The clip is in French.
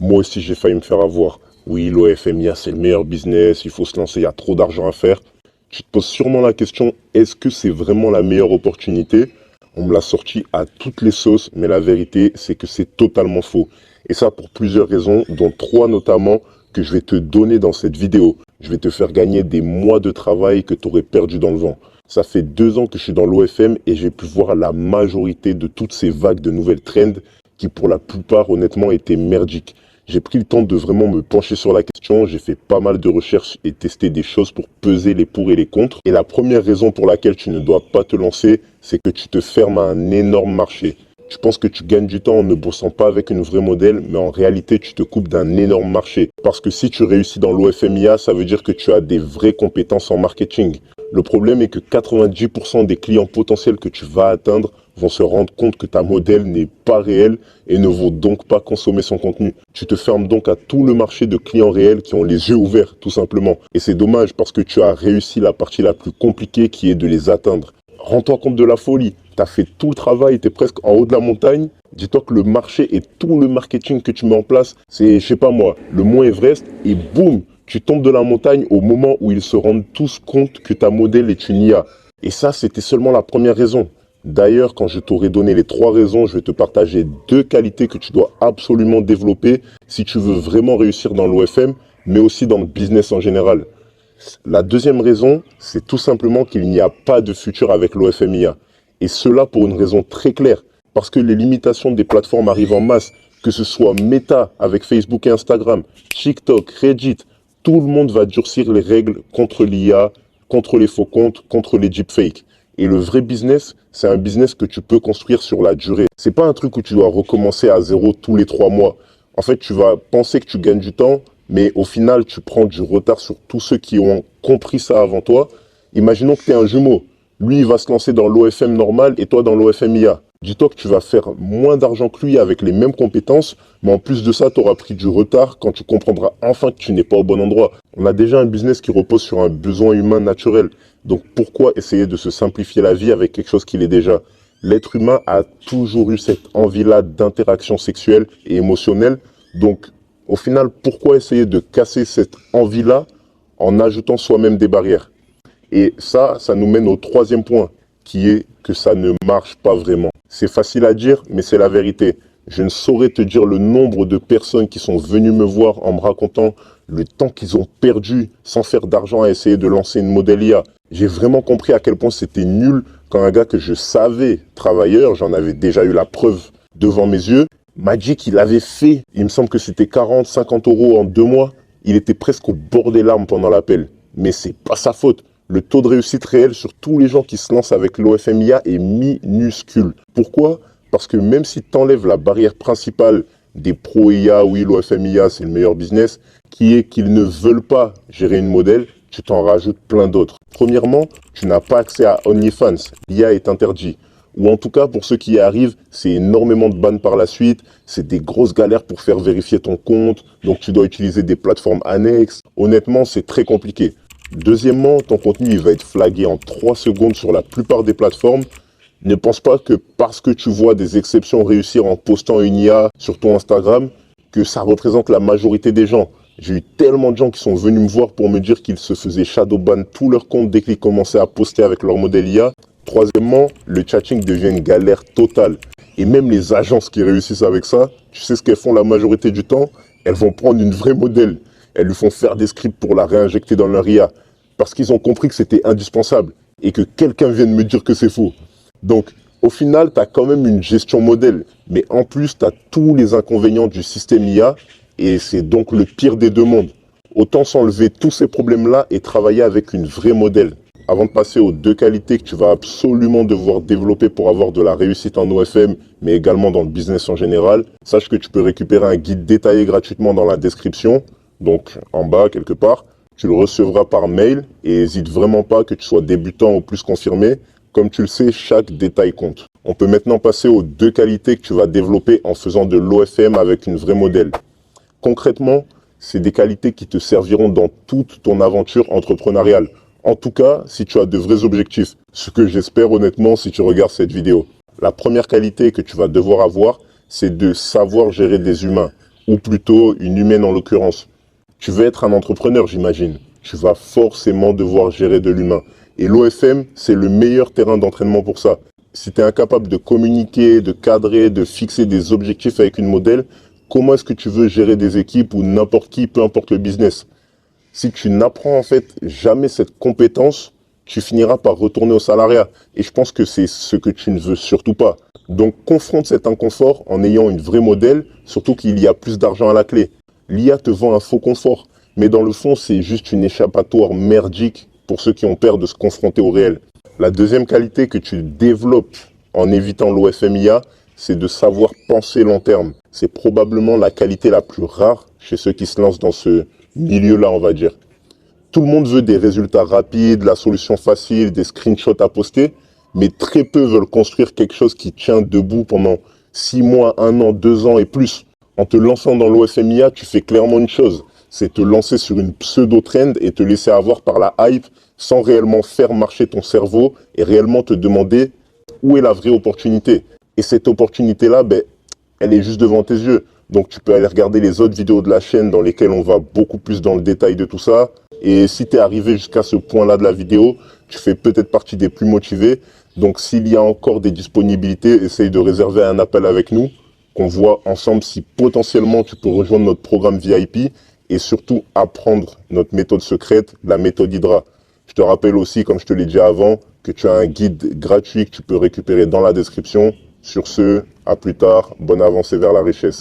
Moi aussi, j'ai failli me faire avoir. Oui, l'OFMIA, c'est le meilleur business, il faut se lancer, il y a trop d'argent à faire. Tu te poses sûrement la question, est-ce que c'est vraiment la meilleure opportunité? On me l'a sorti à toutes les sauces, mais la vérité, c'est que c'est totalement faux. Et ça pour plusieurs raisons, dont trois notamment, que je vais te donner dans cette vidéo. Je vais te faire gagner des mois de travail que tu aurais perdu dans le vent. Ça fait 2 ans que je suis dans l'OFM et j'ai pu voir la majorité de toutes ces vagues de nouvelles trends qui pour la plupart honnêtement étaient merdiques. J'ai pris le temps de vraiment me pencher sur la question, j'ai fait pas mal de recherches et testé des choses pour peser les pour et les contre. Et la première raison pour laquelle tu ne dois pas te lancer, c'est que tu te fermes à un énorme marché. Tu penses que tu gagnes du temps en ne bossant pas avec une vraie modèle, mais en réalité, tu te coupes d'un énorme marché. Parce que si tu réussis dans l'OFMIA, ça veut dire que tu as des vraies compétences en marketing. Le problème est que 90% des clients potentiels que tu vas atteindre vont se rendre compte que ta modèle n'est pas réelle et ne vont donc pas consommer son contenu. Tu te fermes donc à tout le marché de clients réels qui ont les yeux ouverts, tout simplement. Et c'est dommage parce que tu as réussi la partie la plus compliquée qui est de les atteindre. Rends-toi compte de la folie. Tu as fait tout le travail, tu es presque en haut de la montagne. Dis-toi que le marché et tout le marketing que tu mets en place, c'est, je sais pas moi, le mont Everest et boum, tu tombes de la montagne au moment où ils se rendent tous compte que ta modèle est une IA. Et ça, c'était seulement la première raison. D'ailleurs, quand je t'aurai donné les 3 raisons, je vais te partager 2 qualités que tu dois absolument développer si tu veux vraiment réussir dans l'OFM, mais aussi dans le business en général. La deuxième raison, c'est tout simplement qu'il n'y a pas de futur avec l'OFMIA. Et cela pour une raison très claire. Parce que les limitations des plateformes arrivent en masse, que ce soit Meta avec Facebook et Instagram, TikTok, Reddit, tout le monde va durcir les règles contre l'IA, contre les faux comptes, contre les deepfakes. Et le vrai business, c'est un business que tu peux construire sur la durée. C'est pas un truc où tu dois recommencer à zéro tous les 3 mois. En fait, tu vas penser que tu gagnes du temps, mais au final, tu prends du retard sur tous ceux qui ont compris ça avant toi. Imaginons que tu es un jumeau. Lui, il va se lancer dans l'OFM normal et toi dans l'OFMIA. Dis-toi que tu vas faire moins d'argent que lui avec les mêmes compétences, mais en plus de ça, tu auras pris du retard quand tu comprendras enfin que tu n'es pas au bon endroit. On a déjà un business qui repose sur un besoin humain naturel. Donc pourquoi essayer de se simplifier la vie avec quelque chose qu'il est déjà? L'être humain a toujours eu cette envie-là d'interaction sexuelle et émotionnelle. Donc au final, pourquoi essayer de casser cette envie-là en ajoutant soi-même des barrières? Et ça nous mène au 3e point, qui est que ça ne marche pas vraiment. C'est facile à dire, mais c'est la vérité. Je ne saurais te dire le nombre de personnes qui sont venues me voir en me racontant le temps qu'ils ont perdu sans faire d'argent à essayer de lancer une modèle IA. J'ai vraiment compris à quel point c'était nul quand un gars que je savais travailleur, j'en avais déjà eu la preuve devant mes yeux, m'a dit qu'il avait fait, il me semble que c'était 40, 50 euros en 2 mois. Il était presque au bord des larmes pendant l'appel. Mais c'est pas sa faute. Le taux de réussite réel sur tous les gens qui se lancent avec l'OFMIA est minuscule. Pourquoi? Parce que même si tu enlèves la barrière principale des pros IA, oui, l'OFMIA, c'est le meilleur business, qui est qu'ils ne veulent pas gérer une modèle, tu t'en rajoutes plein d'autres. Premièrement, tu n'as pas accès à OnlyFans. L'IA est interdit. Ou en tout cas, pour ceux qui y arrivent, c'est énormément de bans par la suite, c'est des grosses galères pour faire vérifier ton compte, donc tu dois utiliser des plateformes annexes. Honnêtement, c'est très compliqué. Deuxièmement, ton contenu il va être flagué en 3 secondes sur la plupart des plateformes. Ne pense pas que parce que tu vois des exceptions réussir en postant une IA sur ton Instagram, que ça représente la majorité des gens. J'ai eu tellement de gens qui sont venus me voir pour me dire qu'ils se faisaient shadowban tous leurs comptes dès qu'ils commençaient à poster avec leur modèle IA. Troisièmement, le chatting devient une galère totale. Et même les agences qui réussissent avec ça, tu sais ce qu'elles font la majorité du temps? Elles vont prendre une vraie modèle. Elles lui font faire des scripts pour la réinjecter dans leur IA. Parce qu'ils ont compris que c'était indispensable. Et que quelqu'un vienne me dire que c'est faux. Donc, au final, tu as quand même une gestion modèle. Mais en plus, tu as tous les inconvénients du système IA. Et c'est donc le pire des 2 mondes. Autant s'enlever tous ces problèmes-là et travailler avec une vraie modèle. Avant de passer aux 2 qualités que tu vas absolument devoir développer pour avoir de la réussite en OFM, mais également dans le business en général, sache que tu peux récupérer un guide détaillé gratuitement dans la description, donc en bas quelque part. Tu le recevras par mail et n'hésite vraiment pas que tu sois débutant ou plus confirmé. Comme tu le sais, chaque détail compte. On peut maintenant passer aux 2 qualités que tu vas développer en faisant de l'OFM avec une vraie modèle. Concrètement, c'est des qualités qui te serviront dans toute ton aventure entrepreneuriale. En tout cas, si tu as de vrais objectifs, ce que j'espère honnêtement si tu regardes cette vidéo. La première qualité que tu vas devoir avoir, c'est de savoir gérer des humains, ou plutôt une humaine en l'occurrence. Tu veux être un entrepreneur, j'imagine. Tu vas forcément devoir gérer de l'humain. Et l'OFM, c'est le meilleur terrain d'entraînement pour ça. Si tu es incapable de communiquer, de cadrer, de fixer des objectifs avec une modèle, comment est-ce que tu veux gérer des équipes ou n'importe qui, peu importe le business? Si tu n'apprends en fait jamais cette compétence, tu finiras par retourner au salariat. Et je pense que c'est ce que tu ne veux surtout pas. Donc confronte cet inconfort en ayant une vraie modèle, surtout qu'il y a plus d'argent à la clé. L'IA te vend un faux confort, mais dans le fond, c'est juste une échappatoire merdique pour ceux qui ont peur de se confronter au réel. La deuxième qualité que tu développes en évitant l'OFMIA, c'est de savoir penser long terme. C'est probablement la qualité la plus rare chez ceux qui se lancent dans ce milieu-là, on va dire. Tout le monde veut des résultats rapides, la solution facile, des screenshots à poster, mais très peu veulent construire quelque chose qui tient debout pendant 6 mois, 1 an, 2 ans et plus. En te lançant dans l'OFMIA, tu fais clairement une chose, c'est te lancer sur une pseudo-trend et te laisser avoir par la hype sans réellement faire marcher ton cerveau et réellement te demander où est la vraie opportunité. Et cette opportunité-là, elle est juste devant tes yeux. Donc tu peux aller regarder les autres vidéos de la chaîne dans lesquelles on va beaucoup plus dans le détail de tout ça. Et si tu es arrivé jusqu'à ce point-là de la vidéo, tu fais peut-être partie des plus motivés. Donc s'il y a encore des disponibilités, essaye de réserver un appel avec nous, qu'on voit ensemble si potentiellement tu peux rejoindre notre programme VIP et surtout apprendre notre méthode secrète, la méthode Hydra. Je te rappelle aussi, comme je te l'ai dit avant, que tu as un guide gratuit que tu peux récupérer dans la description. Sur ce, à plus tard, bonne avancée vers la richesse.